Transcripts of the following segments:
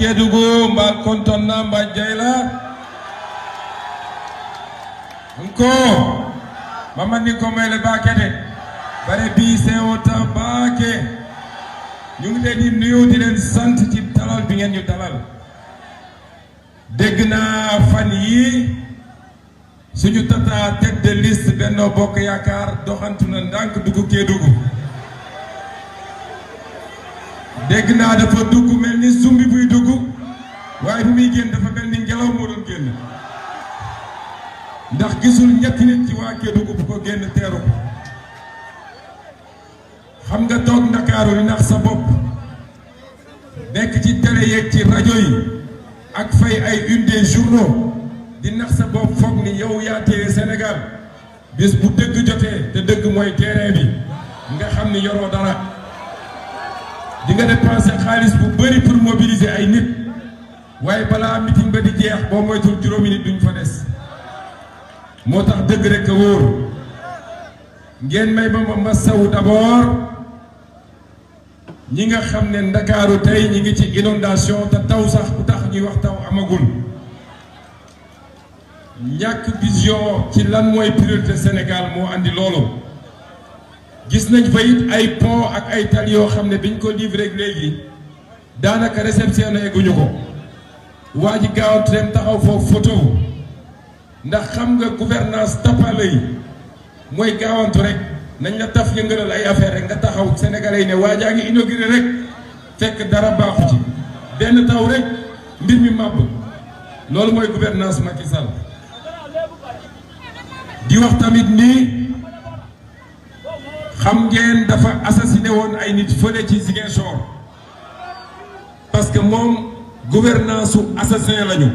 Kédougou mba kontonna mba jayla nko mamani ko mele bakete bare bi sewota baake ñu ngi leen di nuyu di leen sant ci dalal bi ngeen ñu dalal dégg naa fan yi suñu tata tête de liste Benno Bokk Yaakaar doxantu na ndànk dugg Kédougou dégg naa dafa dugg mel ni sumbi buy dugg waaye bu muy génn dafa mel ni ngelaw moo doon génn ndax gisul ñetti nit ci waa Kédougou bu ko génn teeru ko xam nga toog Ndakaaru li nax sa bopp nekk ci télé yeeg ci rajo yi ak fay ay une des journaux di nax sa bopp foog ni yow yaa téye Sénégal bis bu dëgg jotee te dëgg mooy terrain bi nga xam ni yoroo dara di nga dépenser xaalis bu bëri pour mobiliser ay nit waaye balaa meeting ba di jeex boo moytul juróomi nit duñ fa des moo tax dëgg rek a wóor ngeen may ba ma masawu d'abord ñi nga xam ne Ndakaaru tey ñi ngi ci inondation te taw sax bu tax ñuy wax taw amagul ñàkk vision ci lan mooy priorité Sénégal moo andi loolu gis nañ fa it ay pont ak ay tali yoo xam ne biñ ko livré léegi daanaka réceptionné guñu ko waa ji gaawantu dem taxaw foofu photo ndax xam nga gouvernance tapale yi mooy gaawantu rek nañ la taf yëngalal ay affaire rek nga taxaw sénégalais yi ne waa jaa ngi inauguré rek fekk dara baaxu ci benn taw rek mbir mi màbb loolu mooy gouvernance Macky Sall di wax tamit nii xam ngeen dafa assassiné woon ay nit fële ci Ziguinchor parce que moom gouvernance su assassin lañu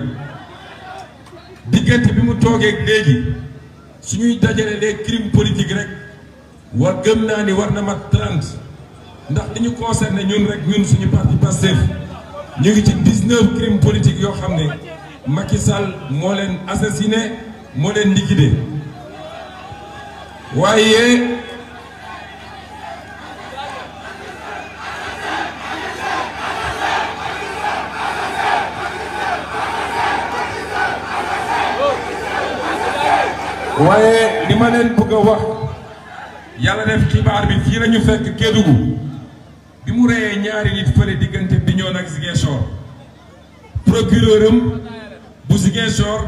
diggante bi mu toogee léegi suñuy dajale les crimes politiques rek war gëm naa ni war na mat 30 ndax li ñu concerné ñun rek ñun suñu parti Pastef ñu ngi ci 19 crimes politiques yoo xam ne Macky Sall moo leen assassiné moo leen liquidé waaye li ma leen bëgg a wax yàlla def xibaar bi fii lañu fekk Kédougou bi mu reyee ñaari nit fële diggante Bignona ak Ziguinchor procureur am bu Ziguinchor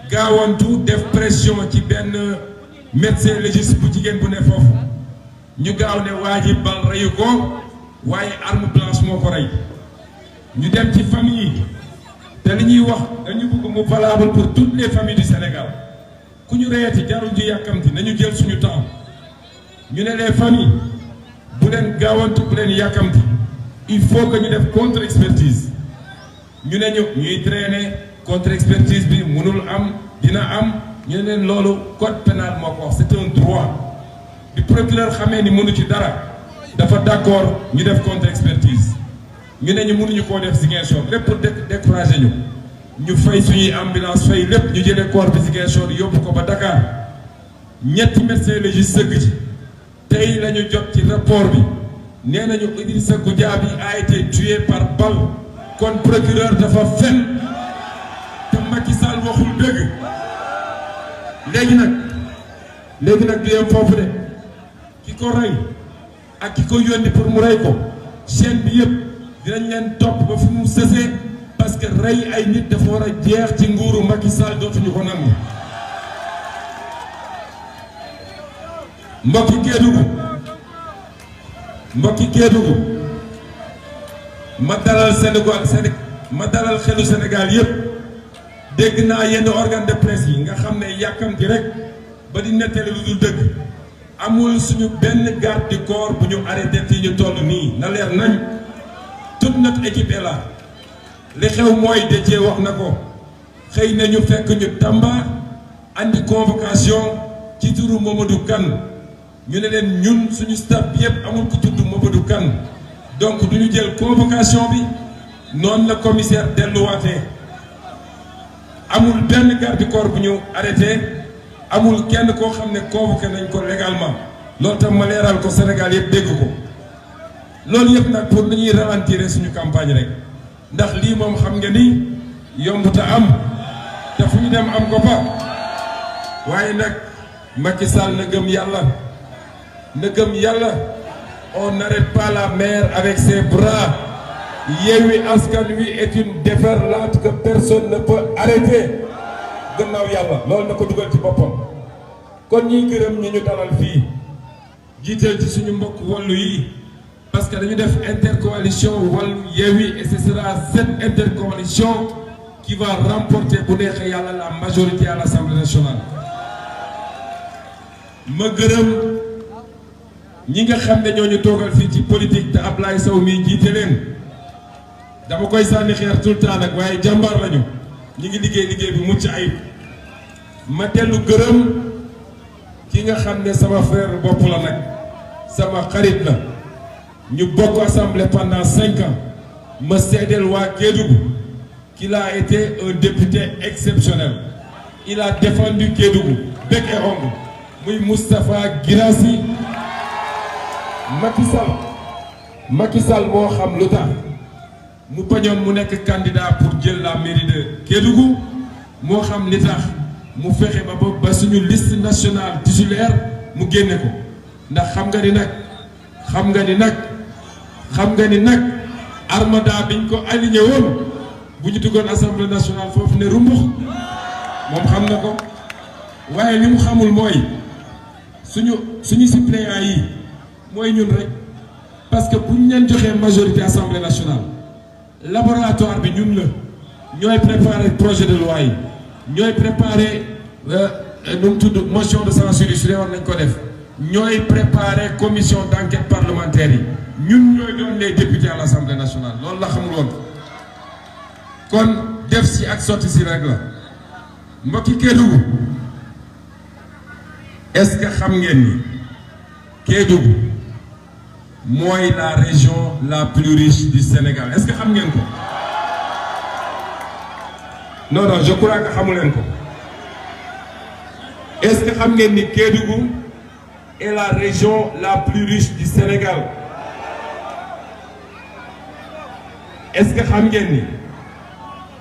gaawantu def pression ci benn médecin légiste bu jigéen bu ne foofu ñu gaaw ne waa ji bal reyu ko waaye arme blanche moo ko rey ñu dem ci famille yi te li ñuy wax dañu bëgg mu valable pour toutes les familles du Sénégal ku ñu reyati jarul ju yàkkamti nañu jël suñu temps ñu ne les familles bu leen gaawantu bu leen yàkkamti il faut que ñu def contre expertise ñu ne ñuy traîner contre expertise bi mënul am dina am ñu ne leen loolu code pénal moo ko wax c'est un droit bi procureur xamee ni mënu ci dara dafa d'accord ñu def contre expertise ñu ne ñu mënuñu koo def Ziguinchor lépp pour décourager ñu fay suñuy ambulance fay lépp ñu jëlee corps bi Ziguinchor yóbbu ko ba Dakar ñetti médecin légiste sëgg ci tey la ñu jot ci rapport bi nee nañu Idrissa Goudiaby a été tué par balle kon procureur dafa fen te Macky Sall waxul dëgg léegi nag du yem foofu de ki ko rey ak ki ko yónni pour mu rey ko chaîne bi yëpp dinañ leen topp ba fu mu sësee parce que rey ay nit dafa war a jeex ci nguuru Macky Sall dootuñu ko nangu mbokki Kédougou ma dalal xelu Sénégal yépp dégg naa yenn organe de presse yi nga xam ne yàkkamti rek ba di nettali lu dul dëgg amul suñu benn garde du corps bu ñu arrêté fii ñu toll nii na leer nañ toute notre équipe est là li xew mooy Déthié wax na ko xëy na ñu fekk ñu Tamba andi convocation ci turu Mamadou Kane ñu ne leen ñun suñu staff bi yëpp amul ku tudd Mamadou Kane donc du ñu jël convocation bi noonu la commissaire delluwaatee amul benn garde du corps bu ñu arrêté amul kenn koo xam ne convoqué nañ ko légalement loolu tam ma leeral ko Sénégal yëpp dégg ko loolu yëpp nag pour nañuy ralentir suñu campagne rek ndax lii moom xam nga ni yombuta am te fu ñu dem am ko fa waaye nag Macky Sall na gëm yàlla on n'arrête pas la mer avec ses bras. Yewwi Askan Wi est une déferlante que personne ne peut arrêter gannaaw yàlla loolu na ko dugal ci boppam kon ñuy gërëm ñi ñu dalal fii jiital ci suñu mbokk wàllu yi parce que dañu def intercoalition wàllu Yewwi et ce sera cette intercoalition qui va remporter bu neexee yàlla la majorité à l'Assemblée nationale. ma gërëm ñi nga xam ne ñoo ñu toogal fii ci politique te Ablaye Sow mii jiite leen dama koy sànni xeer tout le temps nag waaye jàmbaar lañu ñi ngi liggéey bi mucc ayib ma dellu gërëm ki nga xam ne sama frère bopp la nag sama xarit la ñu bokk assemblée pendant 5 ans ma seedeel waa Kédougou qu'il a été un député exceptionnel il a défendu Kédougou bec et ongle muy Moustapha Guirassy Macky Sall moo xam lu tax mu bañoon mu nekk candidat pour jël la mairie de Kédougou moo xam li tax mu fexe ba suñu liste nationale titulaire mu génne ko ndax xam nga ni nag armada biñ ko aligné woon bu ñu duggoon assemblée nationale foofu ne rumbux moom xam na ko waaye li mu xamul mooy suñu suppléants yi mooy ñun rek parce que bu ñu leen joxee majorité assemblée nationale laboratoire bi ñun la ñooy préparer projet de loi yi ñooy préparer nu mu tudd motion de censure yi su dee war nañ ko def ñooy préparer commission d'enquête parlementaire yi ñun ñooy doon les députés à l'Assemblée nationale loolu la xamul woon kon def si ak sotti si rek la mbokki Kédougou est-ce que xam ngeen ni Kédougou mooy la région la plus riche du Sénégal est-ce que xam ngeen ko non je crois que xamu leen ko est-ce que xam ngeen ni Kédougou est la région la plus riche du Sénégal est-ce que xam ngeen ni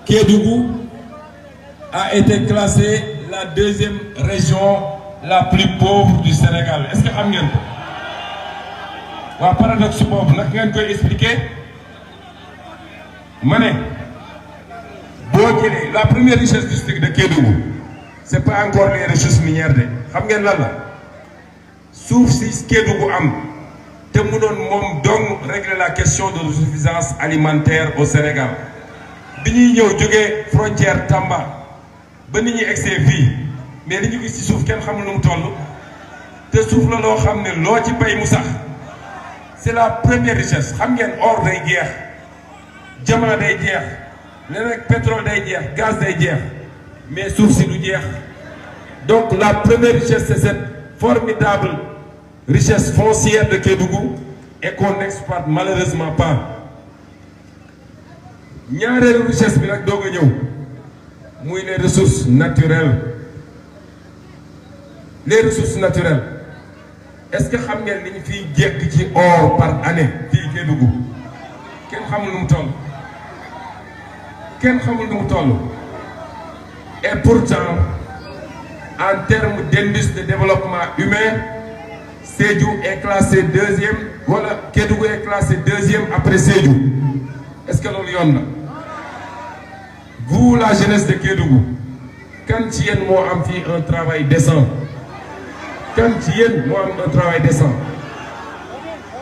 Kédougou a été classée la 2e région la plus pauvre du Sénégal est-ce que xam ngeen ko waa paradoxe boobu nag ngeen koy expliquer ma ne boo jëlee la première richesse district de Kédougou c'est pas encore les ressources minières de xam ngeen lan la suuf si Kédougou am te mu doon moom dong régler la question de l'autosuffisance alimentaire au Sénégal bi ñuy ñëw jógee frontière Tamba ba nit ñi egsee fii mais li ñu gis ci suuf kenn xamul nu mu toll te suuf la loo xam ne loo ci bay mu sax c'est la première richesse xam ngeen or day jeex diamant day jeex leneen pétrole day jeex gaz day jeex mais suuf si du jeex donc la première richesse c'est cette formidable richesse foncière de Kédougou et qu'on n'exploite malheureusement pas ñaareelu richesse bi nag doog a ñëw muy les ressources naturelles est-ce que xam ngeen ni ñu fiy jekk ci or par année fii Kédougou kenn xamul nu mu toll et pourtant en termes d'indice de développement humain Sédhiou est classé 2e wala Kédougou est classé 2e après Sédhiou est-ce que loolu yoon na vous la jeunesse de Kédougou kan ci yéen moo am fii un travail décent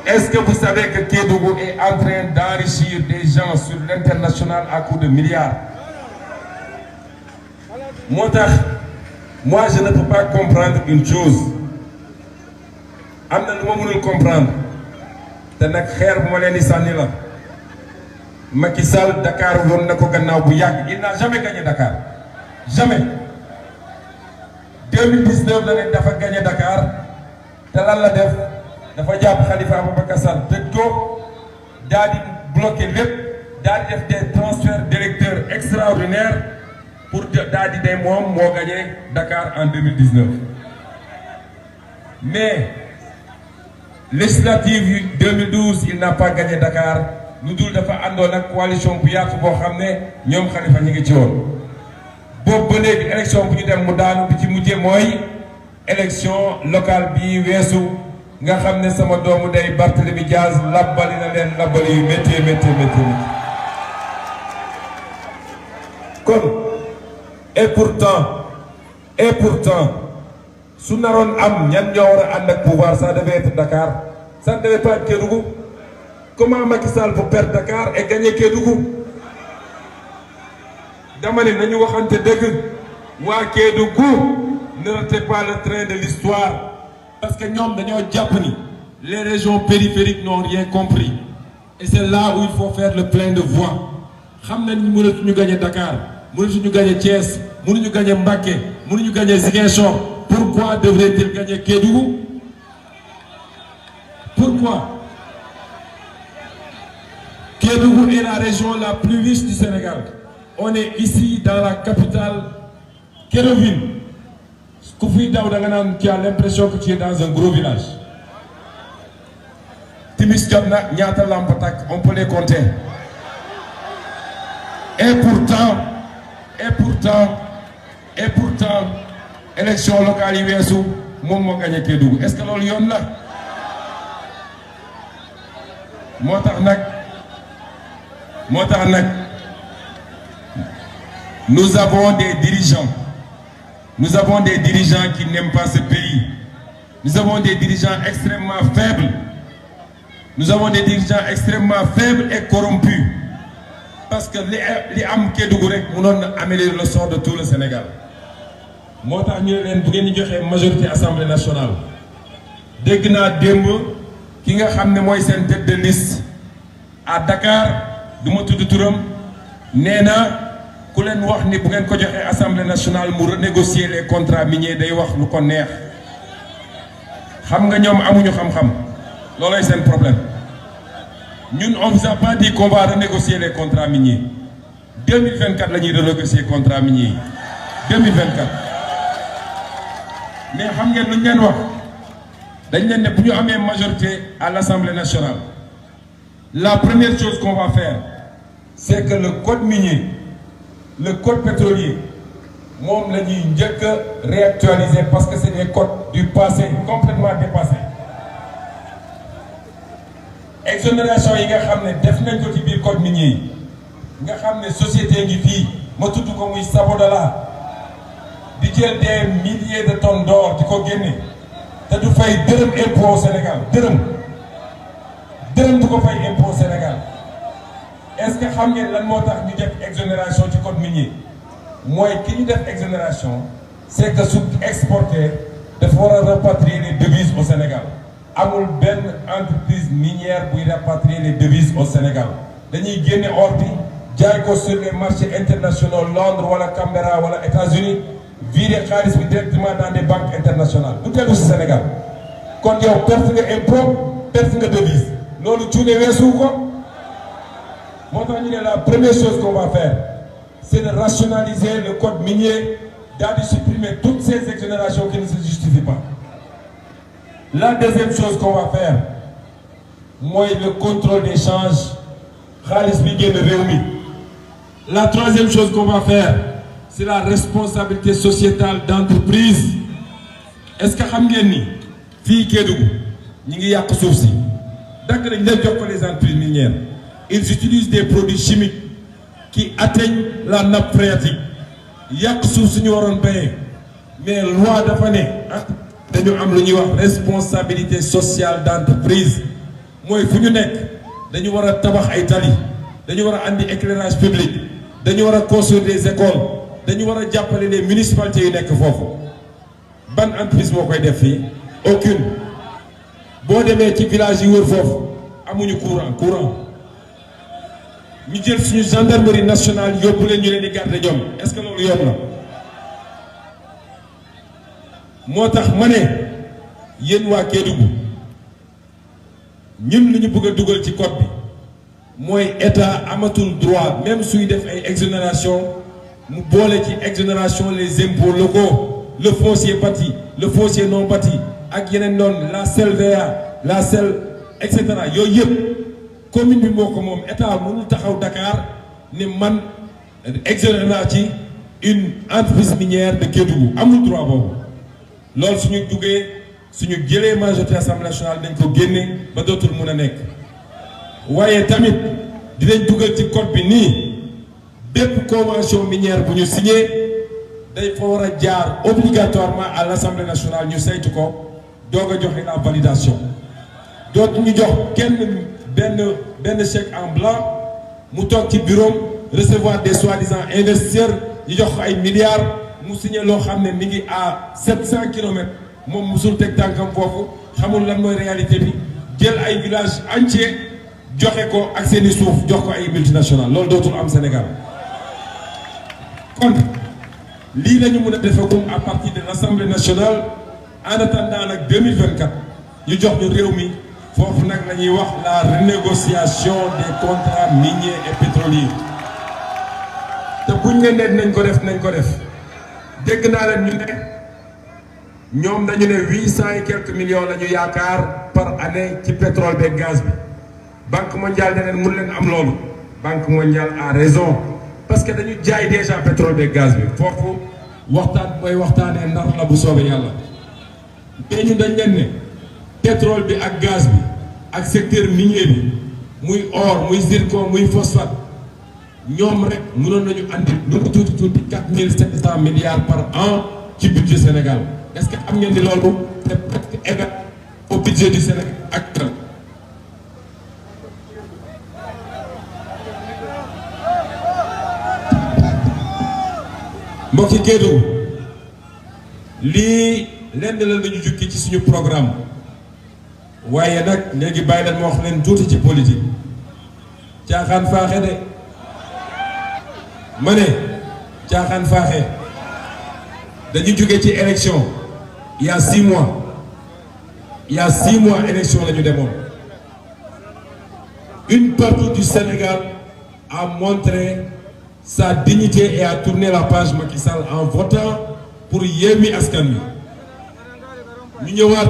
est-ce que vous savez que Kédougou est en train d'enrichir des gens sur l'international à coups de milliards moo tax moi je ne peux pas comprendre une chose am na lu ma mënul comprendre te nag xeer bu ma leen di sànni la Macky Sall Dakar woon na ko gannaaw bu yàgg il n'a jamais gagné Dakar jamais 2019 la ne dafa gagné Dakar te lan la def dafa jàpp Khalifa Ababacar Sall tëj ko daal di bloqué lépp daal di def des transferts d'électeurs extraordinaires pour daal di ne moom moo gagné Dakar en 2019 mais législative 2012 il n'a pas gagné Dakar lu dul dafa àndoon ak coalition bu yaatu boo xam ne ñoom Khalifa ñu ngi ci woon boobu ba léegi élection bu ñu dem mu daanu bi ci mujjee mooy élection locale bi weesu nga xam ne sama doomu day Barthélémy Diaz labbali na leen labbali yu métti kon et pourtant su naroon am ñan ñoo war a ànd ak pouvoir ça devait être Dakar ça ne devait pas être Kédougou. Comment Macky Sall peut perdre Dakar et gagner Kédougou? dama ne nañu waxante dëgg waa Kédougou ne ratez pas le train de l'histoire parce que ñoom dañoo jàpp ni les régions périphériques n'ont rien compris et c'est là où il faut faire le plein de voix xam nañ ni mënatuñu gagner Dakar mënatuñu gagner Thiès mënuñu gagner Mbacké mënuñu gagner Ziguinchor pourquoi devrait-il gagner Kédougou? Pourquoi? Kédougou est la région la plus riche du Sénégal. On est ici dans la capitale Kédouvine. Tu as l'impression que tu es dans un gros village. Timis Jobna, Nyata Lampatak, on peut les compter. Et pourtant, élection locale IWSU, mon gagné Kédougou. Est-ce que l'on y là? Nous avons des dirigeants. Nous avons des dirigeants qui n'aiment pas ce pays. Nous avons des dirigeants extrêmement faibles. Nous avons des dirigeants extrêmement faibles et corrompus. Parce que les am Kédougou rek mënon améliorer le sort de tout le Sénégal. Motax ñu leen bu ngeen joxé majorité Assemblée nationale. Dégg naa démb ki nga xam ne mooy seen tête de liste à Dakar du ma tudd turam nee na ku leen wax ni bu ngeen ko joxee Assemblée nationale mu renégocier les contrats miniers day wax lu ko neex xam nga ñoom amuñu xam-xam loolay seen problème ñun on vous a pas dit qu'on va renégocier les contrats miniers 2024 la ñuy renégocier contrats miniers yi 2024 mais xam ngeen lu ñu leen wax. dañ leen ne bu ñu amee majorité à l'Assemblée nationale la première chose qu'on va faire c'est que le code minier le code pétrolier moom la ñuy njëkk a réactualiser parce que c'est des codes du passé complètement dépassés exonération yi nga xam ne def nañ ko ci biir code minier yi nga xam ne société ngi fii ma tudd ko muy Sabodala di jël des milliers de tonnes d'or di ko génne te du fay dërëm impôt au Sénégal dërëm du ko fay impôt au Sénégal est-ce que xam ngeen lan moo tax ñu def exonération ci code minier mooy ki ñu def exonération c'est que su exporté dafa war a rapatrier les devises au Sénégal amul benn entreprise minière buy rapatrier les devises au Sénégal dañuy génne or bi jaay ko sur les marchés internationaux Londres wala Canberra wala États-Unis virer xaalis bi directement dans des banques internationales bu tegu ci Sénégal kon yow perte nga impôt perte nga devise loolu cuune weesu ko moo tax ñu ne la première chose qu'on va faire c'est de rationaliser le code minier daal di supprimer toutes ces exonérations qui ne se justifient pas. La deuxième chose qu'on va faire mooy le contrôle des changes xaalis bi génn réew mi. La troisième chose qu'on va faire c'est la responsabilité sociétale d'entreprise. Est-ce que xam ngeen ni fii Kédougou ñi ngi yàq suuf si dakk nañ leen jox ko les entreprises minières ils utilisent des produits chimiques qui atteignent la nappe phréatique yàq suuf suñu waroon béyee mais loi dafa ne dañu am lu ñuy wax responsabilité sociale d'entreprise mooy fu ñu nekk dañu war a tabax ay tali dañu war a andi éclairage public dañu war a construire des écoles dañu war a jàppale les municipalités yu nekk foofu ban entreprise moo koy def fii aucune boo demee ci village yi wër foofu amuñu courant ñu jël suñu gendarmerie nationale yóbbu leen ñu leen di garder ñoom est-ce que loolu yomb na moo tax ma ne yéen waa Kédougou ñun li ñu bëgg a dugal ci code bi mooy état amatul droit même suy def ay exonération mu boole ci exonération les impôts locaux le foncier bâti le foncier non bâti ak yeneen noonu la CLVA la CEL et cetera yooyu yëpp commune bi moo ko moom état mënul taxaw Dakar ni man exonéré naa ci une entreprise minière de Kédougou amul droit boobu loolu suñu jëlee majorité assemblée nationale dañ ko génne ba dootul mun a nekk waaye tamit dinañ dugal ci code bi nii bépp convention minière bu ñu signé day fa war a jaar obligatoirement à l'assemblée nationale ñu saytu ko doog a joxe la validation dootu ñu jox kenn benn chèque en blanc mu toog ci bureau recevoir des soi-disant investisseurs ñu jox ko ay milliards mu signé loo xam ne mi ngi à 700 kilomètres moom musul teg tànkam foofu xamul lan mooy réalité bi jël ay villages entiers joxe ko ak seeni suuf jox ko ay multinationales loolu dootul am Sénégal kon lii la ñu mën a defagum à partir de l'Assemblée nationale en attendant nag 2024 ñu jox ñu réew mi foofu nag la ñuy wax la renégociation des contrats miniers et pétroliers te buñ ne nañ ko def dégg naa leen ñu ne ñoom dañu ne 800 et quelques millions la ñu yaakaar par année ci pétrole beeg gaz bi Banque mondiale ne leen mun leen am loolu Banque mondiale a raison parce que dañu jaay déjà pétrole beeg gaz bi foofu waxtaan mooy waxtaanee ndar la bu soobee yàlla mais ñu dañ leen ne pétrole bi ak gaz bi ak secteur minier bi muy or muy zircon muy phosphate ñoom rek mënoon nañu andi lu mu tuuti 4700 milliards par an ci budget Sénégal est-ce que xam ngeen ni loolu c'est presque égal au budget du Sénégal actuel. mbokki Kédougou lii lenn la ñu jukki ci suñu programme waaye nag léegi bàyyi leen ma wax leen tuuti ci politique caaxaan faaxe de ma ne caaxaan faaxe dañu jóge ci élection il y a 6 mois élection la ñu demoon une partie du Sénégal a montré sa dignité et a tourné la page Macky Sall en votant pour Yewwi Askan Wi ñu ñëwaat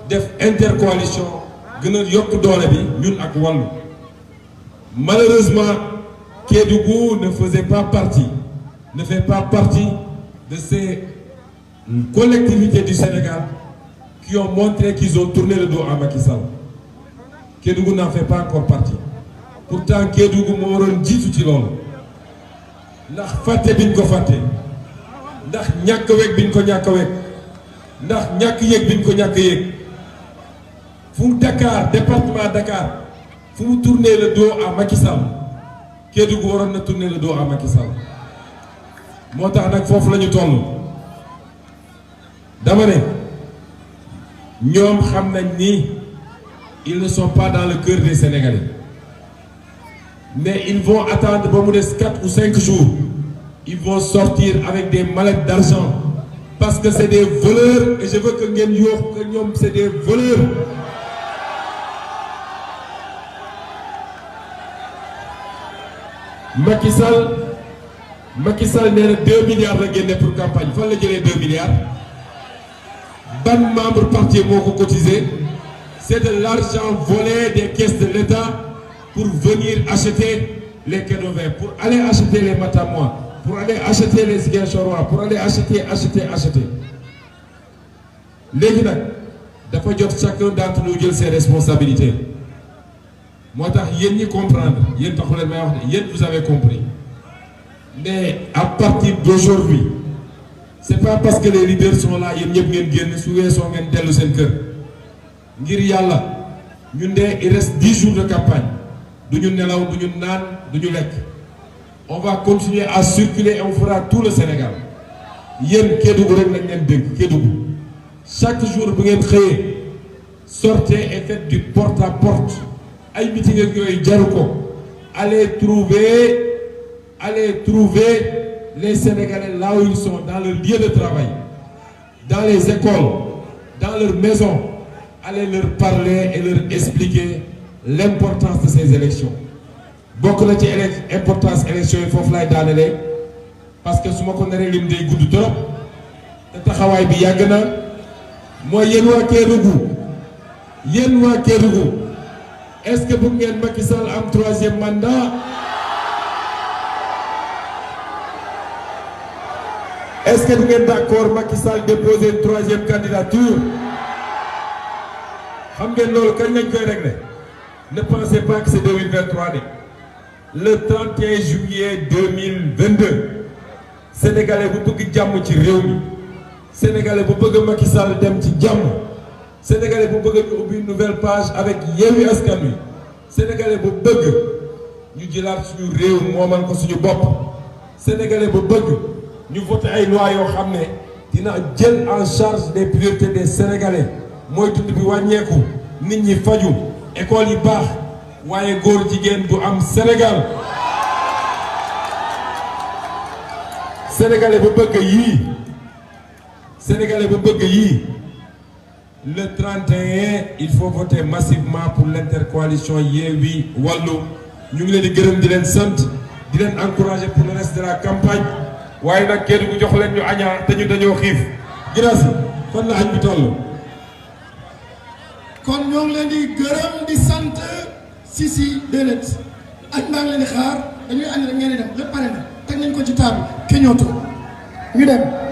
def intercoalition gën a yokk doole bi ñun ak Wallu malheureusement Kédougou ne fait pas partie de ces collectivités du Sénégal qui ont montré qu'ils ont tourné le dos à Macky Sall Kédougou n'en fait pas encore partie pourtant Kédougou moo waroon jiitu ci loolu ndax fàtte biñ ko fàtte ndax ñàkk weg biñ ko ñàkk weg ndax ñàkk yëg biñ ko ñàkk yëg fu Dakar département Dakar fu mu tourner le dos à Macky Sall Kédougou waroon na tourner le dos à Macky Sall moo tax nag foofu la ñu toll dama ne ñoom xam nañ ni ils ne sont pas dans le cœur des Sénégalais mais ils vont attendre ba mu des 4 ou 5 jours ils vont sortir avec des mallettes d'argent parce que c'est des voleurs et je veux que ngeen yoox que ñoom c'est des voleurs Macky Sall nee na 2 milliards la génne pour campagne fan la jëlee 2 milliards ban membre parti moo ko cotisé c'est de l'argent volé des caisses de l'État pour venir acheter les Kédovéens, pour aller acheter les Matamois, pour aller acheter les Ziguinchorois, pour aller acheter. Léegi nag dafa jot chacun d'entre nous jël ses responsabilités moo tax yéen ñi comprendre yéen taxu leen may wax ne yéen vous avez compris mais à partir d'aujourd'hui c'est pas parce que les leaders sont là yéen ñëpp ngeen génn su weesoo ngeen dellu seen kër ngir yàlla ñun de il reste 10 jours de campagne du ñu nelaw du ñu naan du ñu lekk on va continuer à circuler et on fera tout le Sénégal yéen Kédougou rek lañ leen dégg Kédougou chaque jour bu ngeen xëyee sortez et faites du porte-à-porte ay meeting ak yooyu jaru ko allez trouver les Sénégalais là où ils sont dans leur lieu de travail dans les écoles dans leurs maisons allez leur parler et leur expliquer l'importance de ces élections bokk na ci importance élections yi foofu lay daanelee parce que su ma ko naree lim day gudd trop te taxawaay bi yàgg na mooy yéen waa Kédougou est-ce que bëgg ngeen Macky Sall am 3e mandat? Est-ce que vous êtes d'accord Macky Sall déposer une 3e candidature? Xam ngeen loolu kañ lañ koy régler? Ne pensez pas que c'est 2023. Le 31 juillet 2022, Sénégalais bu bëgg jàmm ci réew mi, Sénégalais bu bëgg Macky Sall dem ci jàmm, Sénégalais bu bëgg ñu ubbi une nouvelle page avec Yewwi Askan Wi, Sénégalais bu bëgg ñu jëlaat suñu réew moomal ko suñu bopp, Sénégalais bu bëgg ñu voté ay loi yoo xam ne dina jël en charge des priorités des Sénégalais mooy dund bi wàññeeku nit ñi faju école yi baax waaye góor jigéen du am Sénégal. Sénégalais bu bëgg yii Sénégalais bu bëgg yii le 31 il faut voter massivement pour l'intercoalition Yewwi Wallu. ñu ngi leen di gërëm di leen sant di leen encourager pour le reste de la campagne. waaye nag kenn ku jox leen ñu añaa te ñu dañoo xiif giraas fan la añ bi toll. kon ñoo ngi leen di gërëm di sant si déedéet añ maa ngi leen di xaar dañuy añ rek ngeen di dem lépp pare na teg nañ ko ci table ke ñoo toog ñu dem.